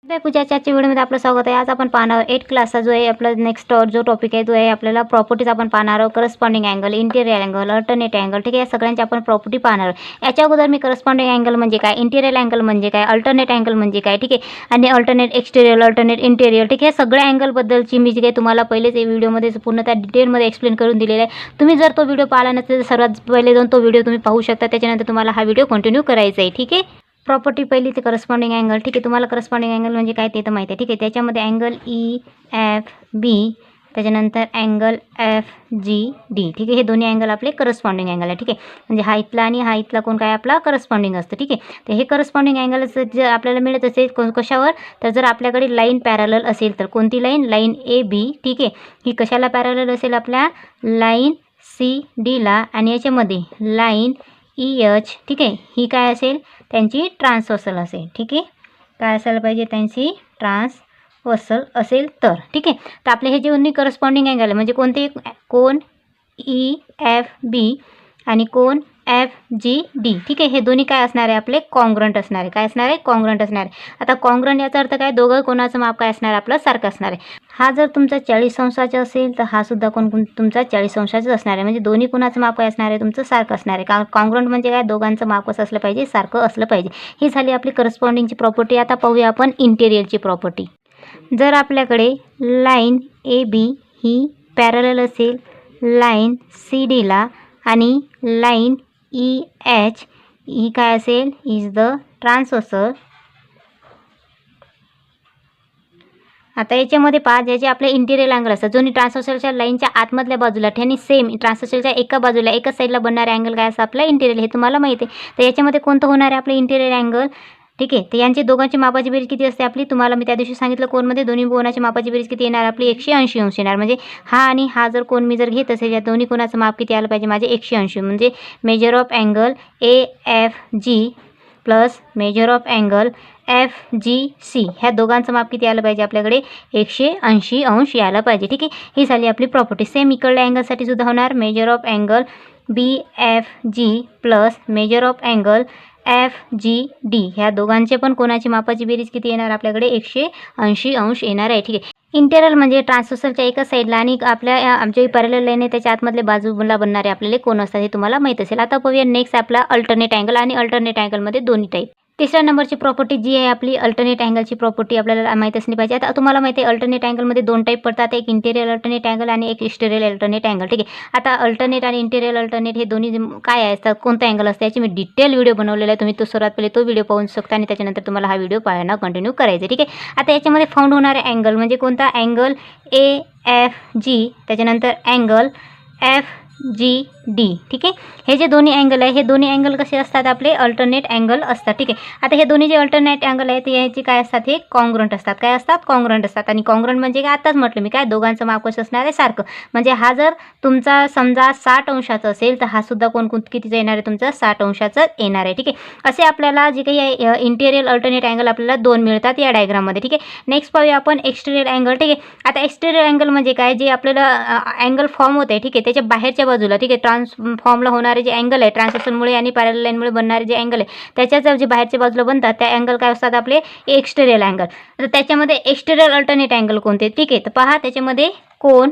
पूजाच्या आजच्या व्हिडिओमध्ये आपलं स्वागत आहे। आज आपण पाहणार आहोत 8 क्लासचा जो आहे आपला नेक्स्ट जो टॉपिक आहे तो आहे आपल्याला प्रॉपर्टीज आपण पाहणार आहोत। Corresponding angle, interior angle, alternate angle, ठीक आहे। या सगळ्यांची आपण प्रॉपर्टी पाहणार आहोत। याच्या अगोदर मी करस्पॉन्डिंग अँगल म्हणजे काय, इंटिरियर अँगल म्हणजे काय, अल्टरनेट अँगल म्हणजे काय, ठीक आहे, आणि अल्टरनेट एक्सटेरियर, अल्टरनेट इंटिरियर, ठीक आहे, सगळ्या अँगलबद्दलची मी जे काही तुम्हाला पहिलेच या व्हिडिओमध्ये पूर्णतः डिटेलमध्ये एक्सप्लेन करून दिलेला आहे। तुम्ही जर तो व्हिडिओ पाहिला नसेल तर सर्वात पहिले जाऊन तो व्हिडिओ तुम्ही पाहू शकता, त्याच्यानंतर तुम्हाला हा व्हिडिओ कंटिन्यू करायचा आहे, ठीक आहे। प्रॉपर्टी पहिली ते करस्पॉन्डिंग अँगल, ठीक आहे। तुम्हाला करस्पॉन्डिंग अँगल म्हणजे काय ते तर माहिती आहे, ठीक आहे। त्याच्यामध्ये अँगल EFB, त्याच्यानंतर अँगल FGD, ठीक आहे, हे दोन्ही अँगल आपले करस्पॉन्डिंग अँगल आहे, ठीक आहे। म्हणजे हा इथला आणि हा इथला कोण काय आपला करस्पॉन्डिंग असतं, ठीक आहे। तर हे करस्पॉन्डिंग अँगल जर आपल्याला मिळत असेल कशावर, तर जर आपल्याकडे लाईन पॅरलल असेल तर कोणती लाईन, लाईन AB, ठीक आहे। ही कशाला पॅरलल असेल, आपल्या लाईन CD ला, आणि याच्यामध्ये लाईन EH, ठीक आहे, ही काय असेल, त्यांची ट्रान्सवर्सल असेल, ठीक आहे। काय असायला पाहिजे, त्यांची ट्रान्सवर्सल असेल तर, ठीक आहे। तर आपले हे जे दोन्ही करस्पॉन्डिंग अँगल म्हणजे कोणते, कोण EFB आणि कोण FGD, ठीक आहे, हे दोन्ही काय असणार आहे, आपले कॉन्ग्रंट असणार आहे। काय असणार आहे, कॉन्ग्रंट असणार आहे। आता कॉन्ग्रंट याचा अर्थ काय, दोघं कोणाचं माप काय असणार, आपलं सारखं असणार आहे। हा जर तुमचा 40 अंशाचा असेल तर हा सुद्धा कोण तुमचा 40 अंशाचा असणार आहे। म्हणजे दोन्ही कोणाचं माप काय असणार आहे, तुमचं सारखं असणार आहे। कॉन्ग्रंट म्हणजे काय, दोघांचं माप कसं असलं पाहिजे, सारखं असलं पाहिजे। ही झाली आपली करस्पॉन्डिंगची प्रॉपर्टी। आता पाहूया आपण इंटेरियरची प्रॉपर्टी। जर आपल्याकडे लाईन AB ही पॅरलल असेल लाईन CD ला, आणि लाईन EH ही काय असेल, इज द ट्रान्सवर्सल। आता याच्यामध्ये पहा, ज्याचे आपले इंटिरियर अँगल असतात, दोन्ही ट्रान्सवर्सलच्या लाईनच्या आतमधल्या बाजूला ठेवणी सेम ट्रान्सवर्सलच्या एका बाजूला एकाच साईडला बनणारे अँगल काय असतं, आपलं इंटिरियर, हे तुम्हाला माहिती आहे। तर याच्यामध्ये कोणतं होणार आहे, आपलं इंटिरियर अँगल, ठीक आहे। तर यांची दोघांची मापाची बेरीज किती असते आपली, तुम्हाला मी त्या दिवशी सांगितलं कोणमध्ये, दोन्ही कोणाची मापाची बेरीज किती येणार आपली, 180 अंश येणार। म्हणजे हा आणि हा जर कोण मी जर घेत असेल, या दोन्ही कोणाचं माप किती आलं पाहिजे, माझे 180 म्हणजे major of angle AFG plus measure of angle FGC, ह्या दोघांचं माप किती आलं पाहिजे आपल्याकडे, 180 अंश यायला पाहिजे, ठीक आहे। ही झाली आपली प्रॉपर्टी। सेम इकडल्या अँगलसाठी सुद्धा होणार, major of angle BFG plus measure of angle FGD, ह्या दोघांचे पण कोणाची मापाची बेरीज किती येणार आपल्याकडे, 180 अंश येणार आहे, ठीक आहे। इंटेरियर म्हणजे ट्रान्सवर्सलच्या एका साईडला आणि आपल्या आमच्या पॅरलल लाईन आहे त्याच्या आतमधल्या बाजूला बनणारे आपल्याला कोण असतात हे तुम्हाला माहीत असेल। आता पाहूया नेक्स्ट आपला अल्टरनेट अँगल, आणि अल्टरनेट अँगलमध्ये दोन्ही टाईप। तिसऱ्या नंबरची प्रॉपर्टी जी आहे आपली अल्टरनेट अँगलची प्रॉपर्टी आपल्याला माहीत असली पाहिजे। आता तुम्हाला माहिती आहे अल्टरनेट अँगलमध्ये दोन टाईप पडतात, एक इंटेरियर अल्टरनेट अँगल आणि एक एक्सटेरियर अल्टरनेट अँगल, ठीक आहे। आता अल्टरनेट आणि इंटेरियर अल्टरनेट हे दोन्ही काय असतात, कोणता अँगल असतं, याची मी डिटेल व्हिडिओ बनवलेला आहे, तुम्ही तो सर्वात पहिले तो व्हिडिओ पाहू शकता, आणि त्याच्यानंतर तुम्हाला हा व्हिडिओ पाहणं कंटिन्यू करायचं, ठीक आहे। आता याच्यामध्ये फाउंड होणारे अँगल म्हणजे कोणता, अँगल AFG, त्याच्यानंतर अँगल FGD, ठीक आहे। हे जे दोन्ही अँगल आहे, हे दोन्ही अँगल कसे असतात, आपले अल्टरनेट अँगल असतात, ठीक आहे। आता हे दोन्ही जे अल्टरनेट अँगल आहेत याची काय असतात, हे कॉन्ग्रंट असतात, काय असतात, कॉन्ग्रंट असतात। आणि कॉन्ग्रंट म्हणजे काय, आताच म्हटलं मी, काय दोघांचं माप कसं असणार आहे, सारखं। म्हणजे हा जर तुमचा समजा 60 अंशाचा असेल तर हा सुद्धा कितीचा येणार आहे, तुमचा 60 अंशाचा येणार आहे, ठीक आहे। असे आपल्याला जे काही इंटेरियर अल्टरनेट अँगल आपल्याला दोन मिळतात या डायग्राममध्ये, ठीक आहे। नेक्स्ट पाहूया आपण एक्सटेरियर अँगल, ठीक आहे। आता एक्सटेरियर अँगल म्हणजे काय, जे आपल्याला अँगल फॉर्म होते, ठीक आहे, त्याच्या बाहेरच्या बाजूला, ठीक आहे, ट्रान्सफॉर्मला होणारे जे अँगल आहे ट्रान्सवर्सलमुळे आणि पॅरलल लाईनमुळे बनणारे जे अँगल आहे त्याच्याच जे बाहेरच्या बाजूला बनतात त्या अँगल काय असतात, आपले एक्सटेरियर अँगल। तर त्याच्यामध्ये एक्सटेरियर अल्टरनेट अँगल कोणते, ठीक आहे, तर पहा त्याच्यामध्ये कोण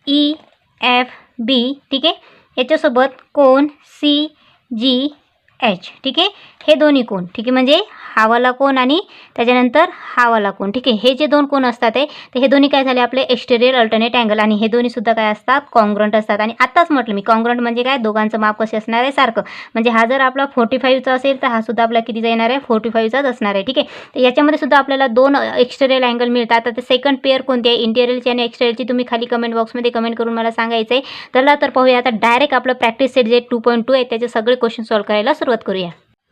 EFB, ठीक आहे, याच्यासोबत कोण CGH, ठीक आहे, हे दोन्ही कोण, ठीक आहे, म्हणजे हावाला कोण आणि त्याच्यानंतर हावाला कोण, ठीक आहे। हे जे दोन कोण असतात आहे तर हे दोन्ही काय झाले आपले एक्सटेरियर अल्टरनेट अँगल, आणि हे दोन्ही सुद्धा काय असतात, कॉन्ग्रंट असतात। आणि आताच म्हटलं मी कॉन्ग्रंट म्हणजे काय, दोघांचं माप कसे असणार आहे, सारखं। म्हणजे हा जर आपला 45चा असेल तर हा सुद्धा आपला कितीचा येणार आहे, 45चाच असणार आहे, ठीक आहे। तर याच्यामध्ये सुद्धा आपल्याला दोन एक्सटेरियर अँगल मिळतात। आता सेकंड पेअर कोणती आहे, इंटेरियरची आणि एक्सटेरियरची, तुम्ही खाली कमेंट बॉक्समध्ये कमेंट करून मला सांगायचं आहे। तर पाहूया आता डायरेक्ट आपलं प्रॅक्टिस सेट जे 2.2 आहे त्याचे सगळे क्वेश्चन सॉल्व्ह करायला सुरुवात करूया।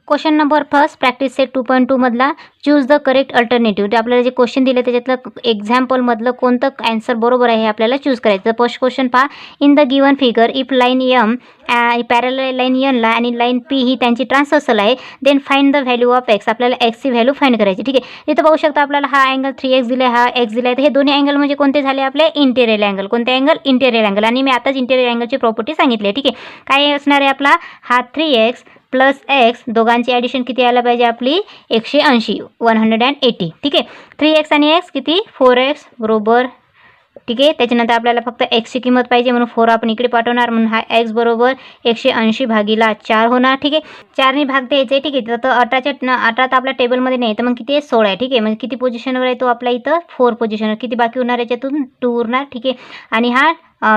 Question number first, practice set 2.2 मधला चूज द करेक्ट अल्टरनेटिव्ह। आपल्याला जे क्वेश्चन दिले त्याच्यातलं एक्झाम्पलमधलं कोणतं आन्सर बरोबर आहे हे आपल्याला चूज करायचं। फर्स्ट क्वेश्चन पहा, in the given figure if line M parallel line N ला आणि लाईन P ही त्यांची ट्रान्सवर्सल आहे, then find the value of X, आपल्याला X ची व्हॅल्यू फाइंड करायची, ठीक आहे। इथं पाहू शकता आपल्याला हा अँगल 3X दिला, हा X दिला आहे, तर हे दोन्ही अँगल म्हणजे कोणते झाले आपले इंटेरियर अँगल, कोणते अँगल, इंटेरियर अँगल। आणि मी आताच इंटेरियर अँगलची प्रॉपर्टी सांगितली आहे, ठीक आहे। काय असणार आहे आपला, हा 3X प्लस एक्स दोघांची ॲडिशन किती यायला पाहिजे आपली 180 180. ठीक आहे. 3x आणि x किती 4x बरोबर. ठीक आहे. त्याच्यानंतर आपल्याला फक्त एक्सची किंमत पाहिजे म्हणून 4 आपण इकडे पाठवणार म्हणून हा एक्स बरोबर 180 भागीला 4 होणार. ठीक आहे. 4ने भाग द्यायचे. ठीक आहे. तर 18 तर आपल्या टेबलमध्ये नाही तर मग किती आहे 16 आहे. ठीक आहे. म्हणजे किती पोझिशनवर आहे तो आपला इथं 4 पोझिशनवर. किती बाकी होणार याच्यातून 2 उरणार. ठीक आहे. आणि हा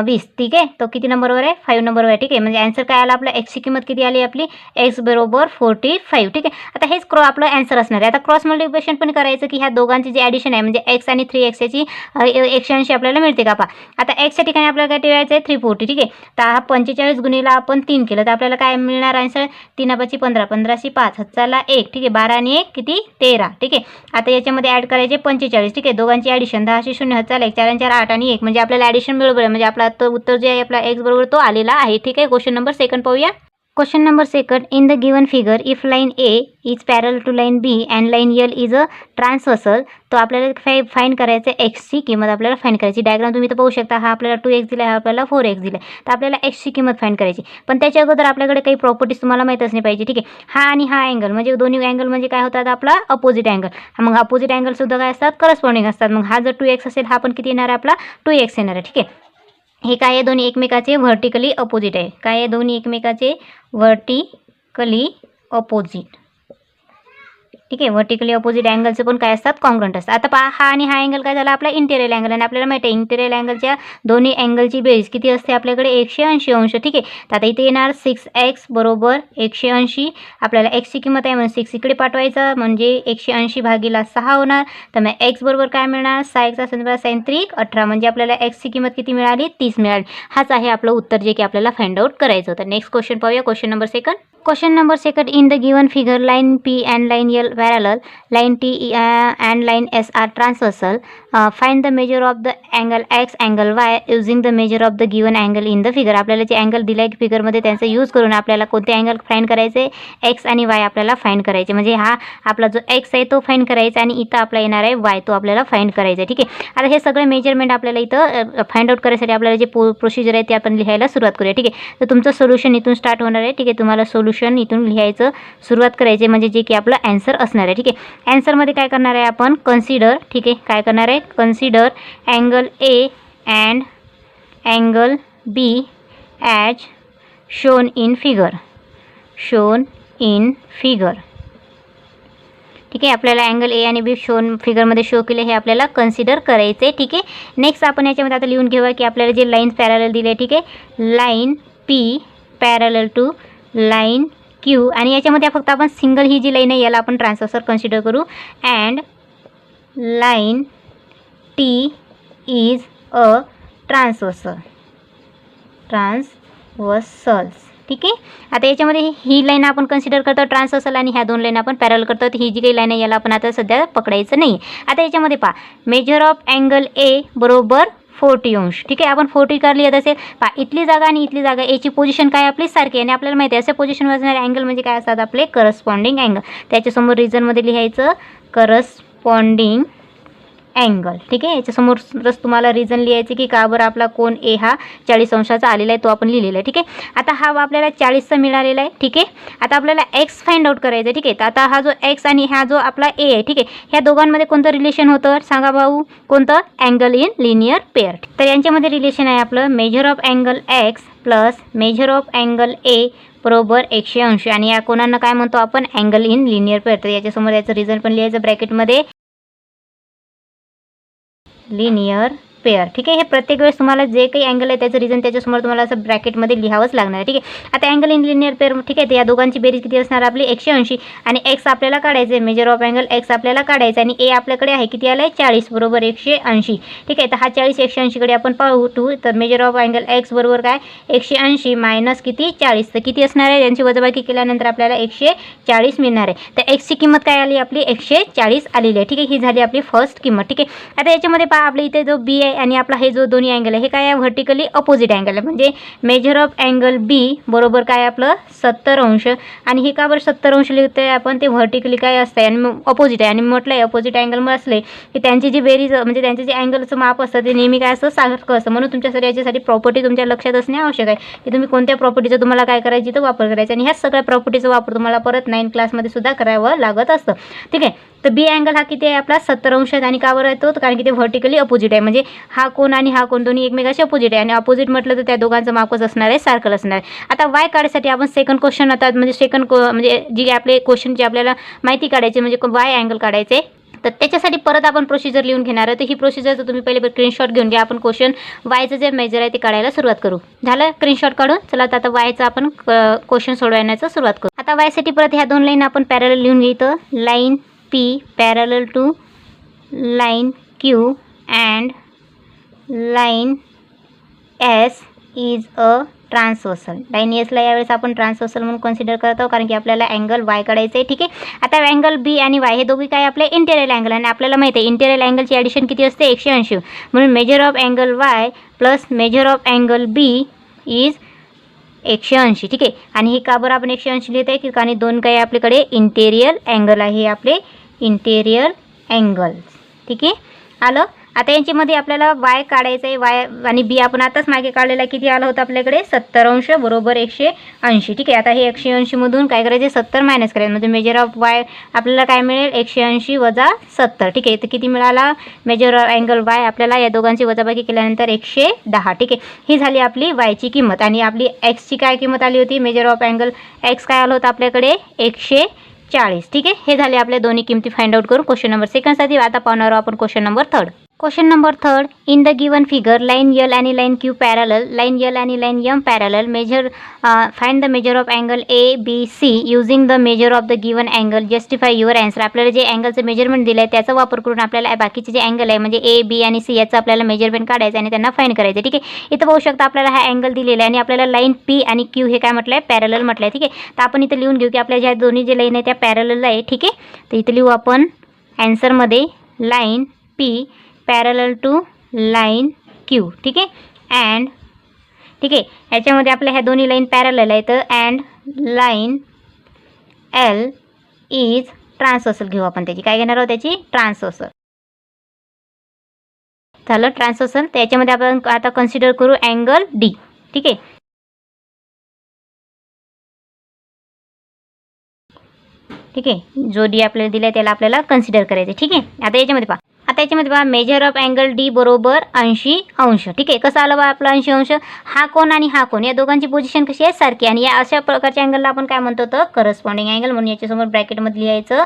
20. ठीक आहे. तो किती नंबरवर आहे 5 नंबरवर आहे. ठीक आहे. म्हणजे आन्सर काय आला आपला एक्सची किंमत किती आली आपली एक्स बरोबर 45. ठीक आहे. आता हेच आपलं आन्सर असणार आहे. आता क्रॉस मल्टिप्लिकेशन पण करायचं की ह्या दोघांची जी ॲडिशन आहे म्हणजे एक्स आणि 3x याची 180 आपल्याला मिळते का पहा. आता एक्सच्या ठिकाणी आपल्याला काय ठेवायचं आहे 340. ठीक आहे. तर हा 45 गुणिला आपण 3 केलं तर आपल्याला काय मिळणार आन्सर 3×5 15 15 5 हातचाला 1. ठीक आहे. 12 आणि 1 किती 13. ठीक आहे. आता याच्यामध्ये ॲड करायचे 45. ठीक आहे. दोघांची ॲडिशन 10 0 हातचाला 1 4 आणि 4 8 आणि 1 म्हणजे आपल्याला ॲडिशन बरोबर आहे म्हणजे आपला उत्तर जे आहे आपला एक्स बरोबर तो आलेला आहे. ठीक आहे. क्वेश्चन नंबर 2 पाहूया. Question number 2. In the given figure, if line A is parallel to line B and line L is a transversal, तो आपल्याला फाइंड करायचं एक्सची किंमत आपल्याला फाइंड करायची. डायग्राम तुम्ही तर पाहू शकता. हा आपल्याला 2x दिला आहे, हा आपल्याला 4x दिला आहे. तर आपल्याला एक्सची किंमत फाइंड करायची. पण त्याच्या अगोदर आपल्याकडे काही प्रॉपर्टीज तुम्हाला माहीत असणे पाहिजे. ठीक आहे. हा आणि हा अँगल म्हणजे दोन्ही अँगल म्हणजे काय होतात आपला अपोजिट अँगल. मग अपोजिट अँगल सुद्धा काय असतात करस्पॉन्डिंग असतात. मग हा जर 2x असेल हा पण किती येणार आहे आपला 2x येणार आहे. ठीक आहे. हे काय आहे दोन्ही एकमेकाचे व्हर्टिकली अपोजिट आहे. काय आहे दोन्ही एकमेकाचे व्हर्टिकली अपोजिट. ठीक आहे. व्हर्टिकली अपोजिट अँगलचे पण काय असतात कॉन्ग्रुएंट असतात. आता पहा हा आणि हा अँगल काय झाला आपला इंटेरियर अँगल आणि आपल्याला माहिती आहे इंटेरियर अँगलच्या दोन्ही अँगलची बेरीज किती असते आपल्याकडे 180 अंश. ठीक आहे. तर आता इथे येणार 6x बरोबर 180. आपल्याला एक्सची किंमत आहे म्हणून 6 इकडे पाठवायचं म्हणजे 180 भागीला 6 होणार. तर मग एक्स बरोबर काय मिळणार 6x असेल sin 3 18 म्हणजे आपल्याला एक्सची किंमत किती मिळाली 30 मिळाली. हाच आहे आपलं उत्तर जे की आपल्याला फाइंड आउट करायचं होतं. नेक्स्ट क्वेश्चन पाहूया. Question number 2. Question number 2. In the given figure, line P and line L parallel, line T and line S are transversal. Find the measure of the angle X, angle Y using the measure of the given angle in the figure. आपल्याला जे angle दिला आहे फिगरमध्ये त्यांचा use करून आपल्याला कोणते angle find करायचे x आणि वाय आपल्याला फाइंड करायचे. म्हणजे हा आपला जो एक्स आहे तो फाइंड करायचा आणि इथं आपला येणार आहे वाय तो आपल्याला फाइंड करायचा. ठीक आहे. आता हे सगळे मेजरमेंट आपल्याला इथं फाइंड आउट करायसाठी आपल्याला जे प्रोसिजर आहे ते आपण लिहायला सुरुवात करूया. ठीक आहे. तर तुमचं सोल्युशन इथून स्टार्ट होणार आहे. ठीक आहे. तुम्हाला सोल्युशन इथून लिहायचं सुरुवात करायची म्हणजे जे की आपलं आन्सर असणार आहे. ठीक आहे. आन्सरमध्ये काय करणार आहे आपण कन्सिडर. ठीक आहे. काय करणार आहे consider angle A and angle B as shown in figure. Shown in figure. ठीक आहे. आपल्याला अँगल ए आणि बी शोन फिगरमध्ये शो केले हे आपल्याला कन्सिडर करायचे. ठीक आहे. नेक्स्ट आपण याच्यामध्ये आता लिहून घेऊया की आपल्याला जे लाईन्स पॅरलल दिले. ठीक आहे. Line P parallel to line Q आणि याच्यामध्ये फक्त आपण सिंगल ही जी लाईन आहे याला आपण ट्रान्सव्हर्सल कन्सिडर करू. And line T is a transversal. ठीक आहे. आता याच्यामध्ये ही लाईन आपण कन्सिडर करतो ट्रान्सव्हर्सल आणि ह्या दोन लाईन आपण पॅरल करतो. तर ही जी काही लाईन आहे याला आपण आता सध्या पकडायचं नाही. आता याच्यामध्ये पहा मेजर ऑफ अँगल ए बरोबर 40 अंश. ठीक आहे. आपण 40 का लिहित असेल पहा इथली जागा आणि इथली जागा याची पोझिशन काय आपली सारखी आहे आणि आपल्याला माहिती आहे अशा पोझिशनवर असणारे अँगल म्हणजे काय असतात आपले करस्पॉन्डिंग अँगल. त्याच्यासमोर रिझनमध्ये लिहायचं करस्पॉन्डिंग अँगल. ठीक आहे. याच्यासमोरच तुम्हाला रिझन लिहायचे की का बरं आपला कोण ए हा 40 अंशाचा आलेला आहे तो आपण लिहिलेला आहे. ठीक आहे. आता हा आपल्याला 40चा मिळालेला आहे. ठीक आहे. आता आपल्याला एक्स फाइंड आउट करायचं. ठीक आहे. तर आता हा जो एक्स आणि हा जो आपला ए आहे. ठीक आहे. ह्या दोघांमध्ये कोणतं रिलेशन होतं सांगा भाऊ कोणतं अँगल इन लिनियर पेअर. तर यांच्यामध्ये रिलेशन आहे आपलं major of angle x plus measure of angle ए बरोबर 180 आणि या कोणांना काय म्हणतो आपण अँगल इन लिनियर पेअर. तर याच्यासमोर याचं रिझन पण लिहायचं ब्रॅकेटमध्ये लिनियर पेअर. ठीक आहे. हे प्रत्येक वेळेस तुम्हाला जे काही अँगल आहे त्याचं रिझन त्याच्यासमोर तुम्हाला असं ब्रॅकेटमध्ये लिहावंच लागणार आहे. ठीक आहे. आता अँगल इन लिनियर पेअर. ठीक आहे. तर या दोघांची बेरीज किती असणार आपली 180 आणि एक्स आपल्याला काढायचं आहे मेजर ऑफ अँगल एक्स आपल्याला काढायचं आणि ए आपल्याकडे आहे किती आलं आहे 40 बरोबर 180. ठीक आहे. तर हा 40 180कडे आपण पाहू तर मेजर ऑफ अँगल एक्स बरोबर काय 180 मायनस किती 40 तर किती असणार आहे यांची वजाबाकी केल्यानंतर आपल्याला 140 मिळणार आहे. तर एक्सची किंमत काय आली आपली 140 आलेली आहे. ठीक आहे. ही झाली आपली फर्स्ट किंमत. ठीक आहे. आता याच्यामध्ये पहा आपल्या इथे जो बी आहे आणि आपला हे जो दोन्ही अँगल आहे हे काय आहे व्हर्टिकली अपोजिट अँगल आहे. म्हणजे मेजर ऑफ अँगल बी बरोबर काय आपलं 70 अंश. आणि हे का बरं 70 अंश लिहितो आहे आपण, ते व्हर्टिकली काय असतं आणि अपोजिट आहे. आणि म्हटलं आहे अपोजिट अँगल मग असले की त्यांची जी बेरीज म्हणजे त्यांचे जे अँगलचं माप असतं ते नेहमी काय असतं सारखं असतं. म्हणून तुमच्यासाठी याच्यासाठी प्रॉपर्टी तुमच्या लक्षात असणे आवश्यक आहे की तुम्ही कोणत्या प्रॉपर्टीचा तुम्हाला काय करायची तर वापर करायचा. आणि ह्याच सगळ्या प्रॉपर्टीचा वापर तुम्हाला परत 9 क्लासमध्ये सुद्धा करावं लागत असतं. ठीक आहे. तर बी अँगल हा किती आहे आपला 70 अंश आहे. आणि का बरं येतो तर कारण की ते व्हर्टिकली अपोजिट आहे. म्हणजे हा कोण आणि हा कोण दोन्ही एकमेकाशी अपोजिट आहे. आणि अपोजिट म्हटलं तर त्या दोघांचं मापच असणार आहे, सारखं असणार आहे. आता वाय काढायसाठी आपण सेकंड क्वेश्चन आता म्हणजे म्हणजे जी आपले क्वेश्चन जे आपल्याला माहिती काढायची म्हणजे वाय अँगल काढायचे. तर त्याच्यासाठी परत आपण प्रोसिजर लिहून घेणार आहे. तर ही प्रोसिजर तर तुम्ही पहिले स्क्रीनशॉट घेऊन घ्या. आपण क्वेश्चन वायचं जे मेजर आहे ते काढायला सुरुवात करू. झालं स्क्रीनशॉट काढून. चला आता वायचं आपण क्वेश्चन सोडवण्याचं सुरुवात करू. आता वायसाठी परत ह्या दोन लाईन आपण पॅरलल लिहून घेतो. Line P parallel to line Q and line S is a transversal. Line एसला यावेळेस आपण ट्रान्सवर्सल म्हणून कन्सिडर करतो कारण की आपल्याला अँगल वाय काढायचं आहे. ठीक आहे. आता अँगल बी आणि वाय हे दोघी काय आपले इंटेरियर अँगल आणि आपल्याला माहिती आहे इंटेरियर अँगलची ॲडिशन किती असते 180. म्हणून measure of angle Y plus measure of angle B is 180. ठीक आहे. आणि हे का बरं आपण 180 लिहित आहे की कारण दोन काय आपल्याकडे इंटेरियर अँगल आहे, आपले इंटेरियर अँगल. ठीक आहे. आलं. आता यांच्यामध्ये आपल्याला वाय काढायचं आहे. वाय आणि बी आपण आताच मागे काढलेला किती आला होता आपल्याकडे 70 अंश बरोबर 180. ठीक आहे. आता हे 180 मधून काय करायचे 70 मायनस करायचं म्हणजे मेजर ऑफ वाय आपल्याला काय मिळेल 180 वजा 70. ठीक आहे. तर किती मिळाला मेजर ऑफ अँगल वाय आपल्याला या दोघांची वजाबाकी केल्यानंतर 110. ठीक आहे. ही झाली आपली वायची किंमत. आणि आपली एक्सची काय किंमत आली होती मेजर ऑफ अँगल एक्स काय आलं होतं आपल्याकडे 140. ठीक आहे. हे झाले आपल्या दोन्ही किमती फाइंड आउट करून क्वेश्चन नंबर सेकंडसाठी. आता पाहणार आपण question number third. Question number third. In the given figure line L आणि line Q parallel, line L आणि line M parallel. Measure find the measure of angle A B C using the measure of the given angle. Justify your answer. आपल्याला जे अँगलचं measurement दिलं आहे त्याचा वापर करून आपल्याला बाकीचे जे अँगल आहे म्हणजे ए बी आणि सी याचं आपल्याला मेजरमेंट काढायचं आणि त्यांना फाइंड करायचं. ठीक आहे. इथं बघू शकता आपल्याला हा अँगल दिलेला आहे आणि आपल्याला लाईन पी आणि क्यू हे काय म्हटलं आहे पॅरलल म्हटलं आहे. ठीक आहे. तर आपण इथं लिहून घेऊ की आपल्या ज्या दोन्ही जे लाईन आहे त्या पॅरलल आहे. ठीक आहे. तर इथं लिहू आपण अँसरमध्ये line P parallel to line Q. ठीक आहे. अँड ठीक आहे याच्यामध्ये आपल्या ह्या दोन्ही लाईन पॅरलल आहे तर and line L is transversal घेऊ आपण. त्याची काय घेणार आहोत त्याची ट्रान्सवर्सल. झालं ट्रान्सवर्सल. तर याच्यामध्ये आपण आता कन्सिडर करू अँगल डी. ठीक आहे. ठीक आहे. जो डी आपल्याला दिला आहे त्याला आपल्याला कन्सिडर करायचं. ठीक आहे. आता याच्यामध्ये पहा. आता याच्यामध्ये पहा मेजर ऑफ अँगल डी बरोबर 80 अंश. ठीक आहे. कसं आलं बा आपला 80 अंश. हा कोण आणि हा कोण या दोघांची पोझिशन कशी आहे सारखी. आणि या अशा प्रकारच्या अँगलला आपण काय म्हणतो तर करस्पॉन्डिंग अँगल. म्हणून याच्यासमोर ब्रॅकेटमध्ये लिहायचं.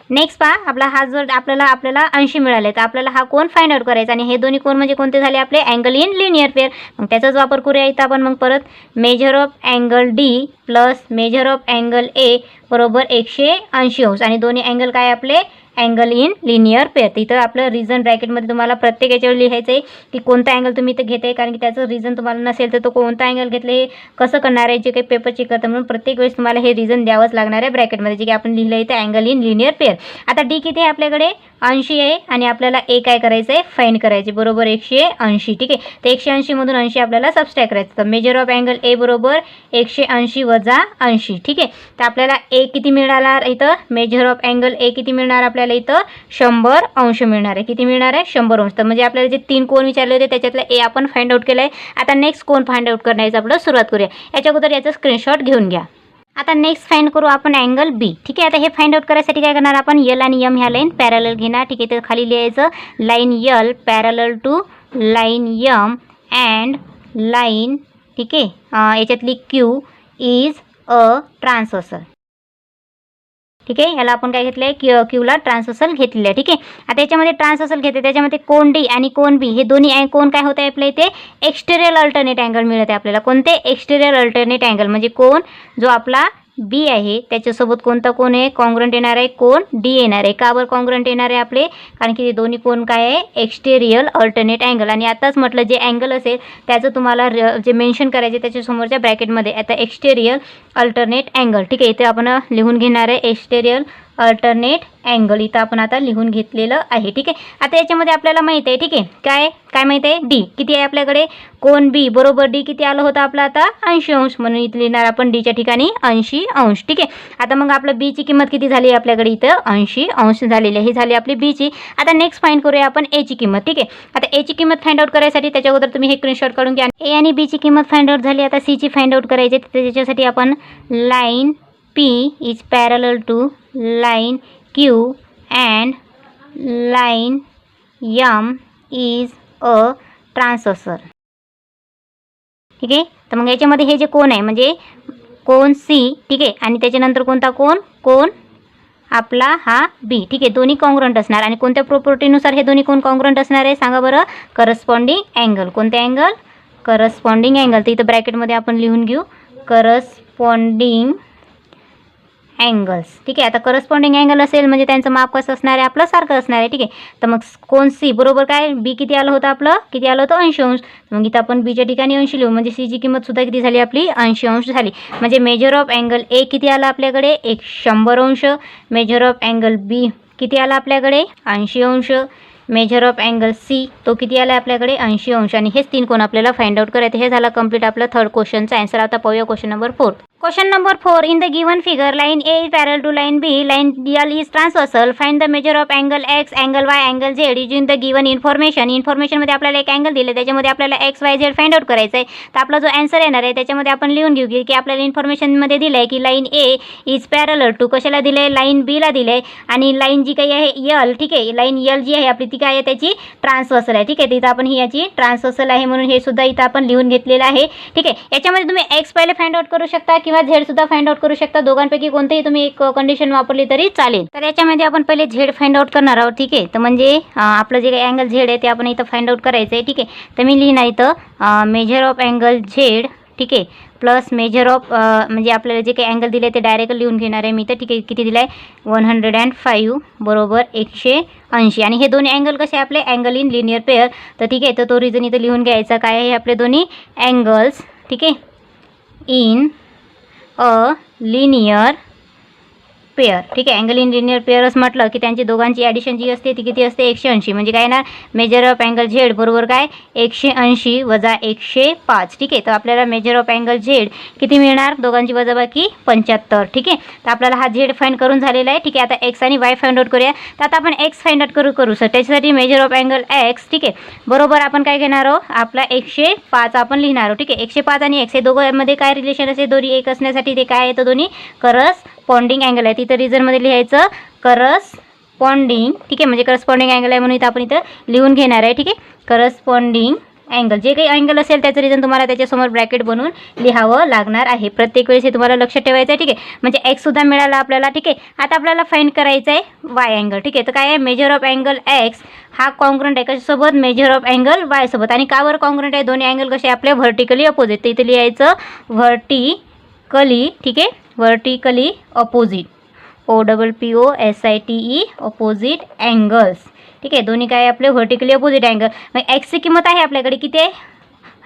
नेक्स्ट पहा आपला हा जर आपल्याला 80 मिळाले तर आपल्याला हा कोण फाइंड आउट करायचा. आणि हे दोन्ही कोण म्हणजे कोणते झाले आपले अँगल इन लिनियर पेअर. मग त्याचाच वापर करूया इथं आपण. मग परत major of angle D plus measure of angle ए बरोबर 180 अंश. आणि दोन्ही अँगल काय आपले अँगल इन लिनियर पेअर. तिथं आपलं रिझन ब्रॅकेटमध्ये तुम्हाला प्रत्येक याच्यावर लिहायचं आहे की कोणता अँगल तुम्ही इथं घेताय कारण की त्याचं रिझन तुम्हाला नसेल तर तो कोणता अँगल घेतलं हे कसं करणार आहे जे काही पेपर चेक करतं म्हणून प्रत्येक वेळेस तुम्हाला हे रिझन द्यावंच लागणार आहे ब्रॅकेटमध्ये जे की आपण लिहिलं आहे ते अँगल इन लिनियर पेअर. आता डी किती आहे आपल्याकडे 80 आहे आणि आपल्याला ए काय करायचं आहे फाइंड करायचे बरोबर 180. ठीक आहे. तर 180 मधून 80 आपल्याला सबस्ट्रॅक्ट करायचं. तर मेजर ऑफ अँगल ए बरोबर 180 वजा 80. ठीक आहे. तर आपल्याला ए किती मिळाला इथं मेजर ऑफ अँगल ए किती मिळणार आपल्याला इथं 100 अंश मिळणार आहे. किती मिळणार आहे 100 अंश. तर म्हणजे आपल्याला जे 3 कोण विचारले होते त्याच्यातला ए आपण फाइंड आउट केला आहे. आता नेक्स्ट कोण फाइंड आउट करण्याची आपण सुरुवात करूया. याच्या अगोदर याचा स्क्रीनशॉट घेऊन घ्या. आता नेक्स्ट फाइंड करू आपण अँगल बी. ठीक आहे. आता हे फाइंड आउट करायसाठी काय करणार आपण यल आणि एम ह्या लाईन पॅरलल घेणार. ठीक आहे. तर खाली लिहायचं line L parallel to line M and line ठीक आहे याच्यातली क्यू इज अ ट्रान्सवर्सल. ठीक आहे. याला आपण काय घेतलं आहे क्यूला ट्रान्सवर्सल घेतलेलं आहे. ठीक आहे. आता याच्यामध्ये ट्रान्सवर्सल घेते त्याच्यामध्ये कोन डी आणि कोन बी हे दोन्ही कोण काय होत आहे आपल्या इथे एक्सटेरियर अल्टरनेट अँगल मिळत आहे आपल्याला. कोणते एक्सटेरियर अल्टरनेट अँगल म्हणजे कोण जो आपला बी आहे त्याच्यासोबत कोणता कोण आहे कॉन्ग्रंट येणार आहे कोण डी येणार आहे. का बरं कॉन्ग्रंट येणार आहे आपले कारण की ते दोन्ही कोण काय आहे एक्सटेरियर अल्टरनेट अँगल. आणि आताच म्हटलं जे अँगल असेल त्याचं तुम्हाला जे मेन्शन करायचे त्याच्यासमोरच्या ब्रॅकेटमध्ये आता एक्सटेरियर अल्टरनेट अँगल. ठीक आहे. इथे आपण लिहून घेणार आहे एक्सटेरियर अल्टरनेट अँगल इथं आपण आता लिहून घेतलेलं आहे. ठीक आहे. आता याच्यामध्ये आपल्याला माहिती आहे. ठीक आहे. काय माहिती आहे? डी किती आहे आपल्याकडे? कोन बी बरोबर डी किती आलं होतं आपलं आता 80 अंश, म्हणून इथं लिहिणार आपण डीच्या ठिकाणी 80 अंश. ठीक आहे. आता मग आपलं बीची किंमत किती झाली आपल्याकडे? इथं 80 अंश झालेली आहे. ही झाली आपली बीची. आता नेक्स्ट फाइंड करूया आपण एची किंमत. ठीक आहे. आता एची किंमत फाइंड आउट करायसाठी त्याच्या अगोदर तुम्ही हे स्क्रीनशॉट काढून घ्या. ए आणि बीची किंमत फाइंड आउट झाली. आता सीची फाइंड आउट करायची. त्याच्यासाठी आपण line P is parallel to line Q and line M is a transversal. ठीक आहे. तर मग याच्यामध्ये हे जे कोन आहे म्हणजे कोन C, ठीक आहे, आणि त्याच्यानंतर कोणता कोन? कोन आपला हा बी. ठीक आहे. दोन्ही कॉन्ग्रुएंट असणार. आणि कोणत्या प्रॉपर्टीनुसार हे दोन्ही कोन कॉन्ग्रुएंट असणार आहे सांगा बरं? Corresponding angle. कोणते अँगल? Corresponding angle. तर इथं ब्रॅकेटमध्ये आपण लिहून घेऊ करस्पॉन्डिंग अँगल्स. ठीक आहे. आता करस्पॉन्डिंग अँगल असेल म्हणजे त्यांचं माप कसं असणार आहे? आपलं सारखं असणार आहे. ठीक आहे. तर मग कोन सी बरोबर काय? बी किती आलं होतं आपलं? किती आलं होतं? 80 अंश. मग इथं आपण बीच्या ठिकाणी 80 लिहू म्हणजे सीची किंमत सुद्धा किती झाली आपली? 80 अंश झाली. म्हणजे मेजर ऑफ अँगल ए किती आला आपल्याकडे? 100 अंश. मेजर ऑफ अँगल बी किती आला आपल्याकडे? 80 अंश. मेजर ऑफ अँगल सी तो किती आला आपल्याकडे? 80 अंश. आणि हेच 3 कोण आपल्याला फाइंड आउट करायचे. हे झालं कंप्लीट आपलं थर्ड क्वेश्चनचा आन्सर. आता पाहूया question number 4. Question number 4. In the given figure, line A is parallel to line B, line L is transversal. Find the measure of angle X, angle Y, angle Z using the given information. इन्फॉर्मेशनमध्ये आपल्याला एक angle दिले, त्याच्यामध्ये आपल्याला x Y Z find out करायचं आहे. तर आपला जो आन्सर येणार आहे त्याच्यामध्ये आपण लिहून घेऊ की आपल्याला इन्फॉर्मेशनमध्ये दिलं आहे की line A is parallel to कशाला दिलं आहे? लाईन बीला दिलं आहे. आणि लाईन जी काही आहे यल, ठीक आहे, लाईन यल जी आहे आपली ती काय आहे? त्याची ट्रान्सवर्सल आहे. ठीक आहे. तिथं आपण ही याची ट्रान्सवर्सल आहे म्हणून हे सुद्धा इथं आपण लिहून घेतलेलं आहे. ठीक आहे. याच्यामध्ये तुम्ही एक्स पहिले फाइंड आउट करू शकता किंवा झेड सुद्धा फाइंड आउट करू शकता. दोघांपैकी कोणतेही तुम्ही एक कंडिशन वापरली तरी चालेल. तर याच्यामध्ये आपण पहिले झेड फाइंड आउट करणार आहोत. ठीक आहे. तर म्हणजे आपलं जे काही अँगल झेड आहे ते आपण इथं फाइंड आउट करायचं आहे. ठीक आहे. तर मी लिहिणार इथं मेजर ऑफ अँगल झेड, ठीक आहे, प्लस मेजर ऑफ म्हणजे आपल्याला जे काही अँगल दिले ते डायरेक्ट लिहून घेणार आहे मी तर. ठीक आहे. किती दिलं आहे? 105 बरोबर 180. आणि हे दोन्ही अँगल कसे आपले? Angle in linear pair. तर ठीक आहे. तर तो रिझन इथं लिहून घ्यायचा. काय आहे आपले दोन्ही अँगल्स? ठीक आहे. In a linear pair. ठीक आहे. अँगल इन लिनियर पेअरच म्हटलं की त्यांची दोघांची ॲडिशन जी असते ती किती असते? 180. म्हणजे काय ना मेजर ऑफ अँगल झेड बरोबर काय? 180 वजा 105. ठीक आहे. तर आपल्याला मेजर ऑफ अँगल झेड किती मिळणार? दोघांची वजाबाकी 75. ठीक आहे. तर आपल्याला हा झेड फाइंड करून झालेला आहे. ठीक आहे. आता एक्स आणि वाय फाइंड आउट करूया. तर आता आपण एक्स फाइंड आउट करू सर. त्याच्यासाठी मेजर ऑफ अँगल एक्स, ठीक आहे, बरोबर आपण काय घेणार आहोत? आपला 105 आपण लिहिणार आहोत. ठीक आहे. 105 आणि एक्स हे दोघांमध्ये काय रिलेशन असेल? दोन्ही एक असण्यासाठी ते काय येतं? दोन्ही करस्पॉन्डिंग अँगल आहे. तिथं रिझनमध्ये लिहायचं करस्पॉन्डिंग. ठीक आहे. म्हणजे करस्पॉन्डिंग अँगल आहे म्हणून इथं आपण इथं लिहून घेणार आहे. ठीक आहे. करस्पॉन्डिंग अँगल जे काही अँगल असेल त्याचं रिझन तुम्हाला त्याच्यासमोर ब्रॅकेट बनवून लिहावं लागणार आहे. प्रत्येक वेळेस हे तुम्हाला लक्षात ठेवायचं आहे. ठीक आहे. म्हणजे एक्ससुद्धा मिळाला आपल्याला. ठीक आहे. आता आपल्याला फाइंड करायचं आहे वाय अँगल. ठीक आहे. तर काय आहे? मेजर ऑफ अँगल एक्स हा कॉन्ग्रुएंट आहे कशासोबत? मेजर ऑफ अँगल वाय सोबत. आणि का बरं कॉन्ग्रुएंट आहे? दोन्ही अँगल कसे आपले? Vertically opposite. तर इथं लिहायचं व्हर्टिकली. ठीक आहे. Vertically opposite. OPPOSITE opposite angles. ठीक आहे. दोन्ही काय आपले? Vertically opposite angle. मग एक्सची किंमत आहे आपल्याकडे किती आहे?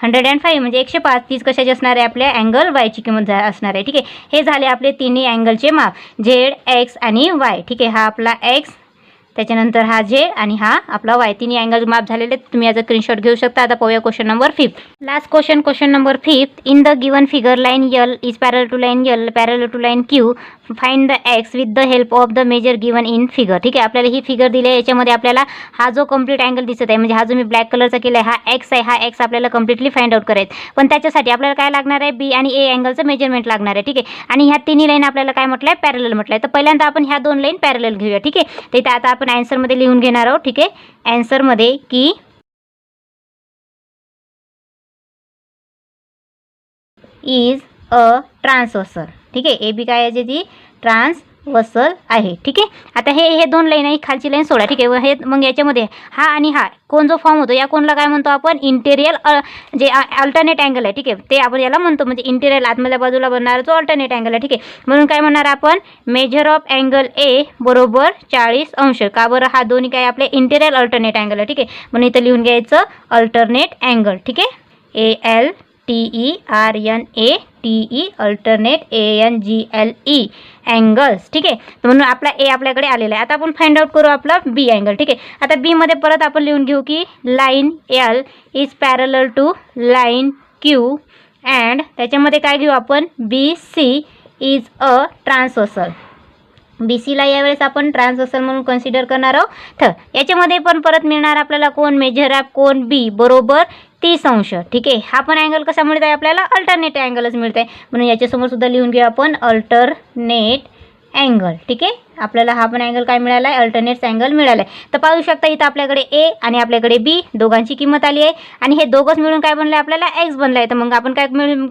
105 म्हणजे 105. तीच कशाची असणार आहे? आपल्या अँगल वायची किंमत असणार आहे. ठीक आहे. हे झाले आपले तिन्ही अँगलचे माप झेड, एक्स आणि वाय. ठीक आहे. हा आपला एक्स, त्याच्यानंतर हा झेड आणि हा आपला वाय. तिन्ही अँगल माप झालेले. तुम्ही याचा स्क्रीनशॉट घेऊ शकता. आता पाहूया question number 5. Last question number 5. In the given figure line L is parallel to line L parallel to line Q. Find the X with the help of the measure given in figure. ठीक आहे. आपल्याला ही figure दिली आहे. याच्यामध्ये आपल्याला हा जो complete angle दिसत आहे म्हणजे हा जो मी ब्लॅक कलरचा केला आहे हा एक्स आहे. हा एक्स आपल्याला कम्प्लिटली फाइंड आउट करायचं. पण त्याच्यासाठी आपल्याला काय लागणार आहे? बी आणि ए अँगलचं मेजरमेंट लागणार आहे. ठीक आहे. आणि ह्या तिन्ही लाईन आपल्याला काय म्हटलं आहे? पॅरलल म्हटलं आहे. तर पहिल्यांदा आपण ह्या दोन लाईन पॅरलल घेऊया. ठीक आहे. तर इथे आता आपण आन्सरमध्ये लिहून घेणार आहोत. ठीक आहे. आन्सरमध्ये की इज अ ट्रान्सवर्सल. ठीक आहे. ए बी काय आहे? ती ट्रान्सवर्सल आहे. ठीक आहे. आता हे दोन लाईन आहे. खालची लाईन सोडा. ठीक आहे. हे मग याच्यामध्ये हा आणि हा कोण जो फॉर्म होतो या कोणला काय म्हणतो आपण? इंटेरियर जे अल्टरनेट अँगल आहे. ठीक आहे. ते आपण याला म्हणतो म्हणजे इंटेरियर आतमधल्या बाजूला बनणारा जो अल्टरनेट अँगल आहे. ठीक आहे. म्हणून काय म्हणणार आपण? मेजर ऑफ अँगल ए बरोबर 40 अंश. का बरं? हा दोन्ही काय आपले इंटेरियर अल्टरनेट अँगल आहे. ठीक आहे. म्हणून इथं लिहून घ्यायचं अल्टरनेट अँगल. ठीक आहे. ALTERNATE. ANGLE alternate ANGLE angles. ठीक आहे, तर म्हणून आपला ए आपल्याकडे आलेला आहे. आता आपण फाइंड आउट करू आपला बी अँगल. ठीक आहे, आता बी मध्ये परत आपण लिहून घेऊ की line L is parallel to line Q and त्याच्यामध्ये काय घेऊ आपण BC इज अ ट्रान्सव्हर्सल. BCला यावेळेस आपण ट्रान्सव्हर्सल म्हणून कन्सिडर करणार आहोत. तर याच्यामध्ये पण परत मिळणार आपल्याला कोण मेजर ऑफ कोण B बरोबर 30 अंश. ठीक आहे, हा पण अँगल कसा मिळत आहे आपल्याला अल्टरनेट अँगलच मिळत आहे, म्हणून याच्यासमोर सुद्धा लिहून घेऊ आपण अल्टरनेट अँगल. ठीक आहे, आपल्याला हा पण अँगल काय मिळाला आहे अल्टरनेट अँगल मिळाला आहे. तर पाहू शकता इथं आपल्याकडे ए आणि आपल्याकडे बी दोघांची किंमत आली आहे आणि हे दोघंच मिळून काय बनलं आहे आपल्याला एक्स बनलं आहे. तर मग आपण काय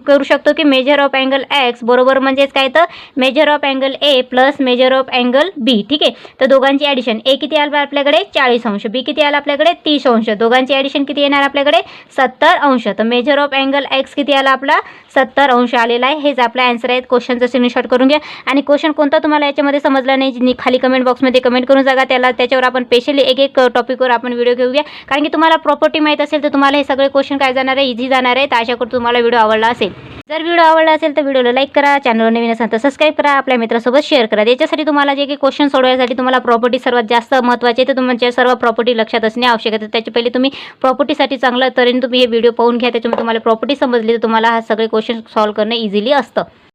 करू शकतो की मेजर ऑफ अँगल एक्स बरोबर म्हणजेच काय तर measure of angle A plus measure of angle B. ठीक आहे, तर दोघांची ॲडिशन ए किती आलं आपल्याकडे 40 अंश, बी किती आलं आपल्याकडे 30 अंश, दोघांची ॲडिशन किती येणार आपल्याकडे 70 अंश. तर मेजर ऑफ अँगल एक्स किती आला आपला 70 अंश आलेला आहे. हेच आपला आन्सर आहे. क्वेश्चनचं स्क्रीनशॉट करून घ्या आणि क्वेश्चन कोणता तुम्हाला याच्यामध्ये समजला नाही खाली कमेंट बॉक्समध्ये कमेंट करून सांगा. त्याच्यावर आपण स्पेशली एक टॉपिकवर आपण व्हिडिओ घेऊया, कारण की तुम्हाला प्रॉपर्टी माहीत असेल तर तुम्हाला हे सगळे क्वेश्चन काय जाणार आहे इझी जाणार आहे. तर आशा करून तुम्हाला व्हिडिओ आवडला असेल. जर व्हिडिओ आवडला असेल तर व्हिडिओला लाईक करा, चॅनलवर नवीन असेल तर सबस्क्राईब करा, आपल्या मित्रासोबत शेअर करा. याच्यासाठी तुम्हाला जे काही क्वेश्चन सोडवण्यासाठी तुम्हाला प्रॉपर्टी सर्वात जास्त महत्त्वाचे आहे, तर तुमच्या सर्व प्रॉपर्टी लक्षात असणे आवश्यक आहे. त्याच्या पहिले तुम्ही प्रॉपर्टीसाठी चांगलं तऱ्हेने तुम्ही हे व्हिडिओ पाहून घ्या, त्याच्यामुळे तुम्हाला प्रॉपर्टी समजली तर तुम्हाला हा सगळे क्वेश्चन सॉल्व्ह करणं इझिली असतं.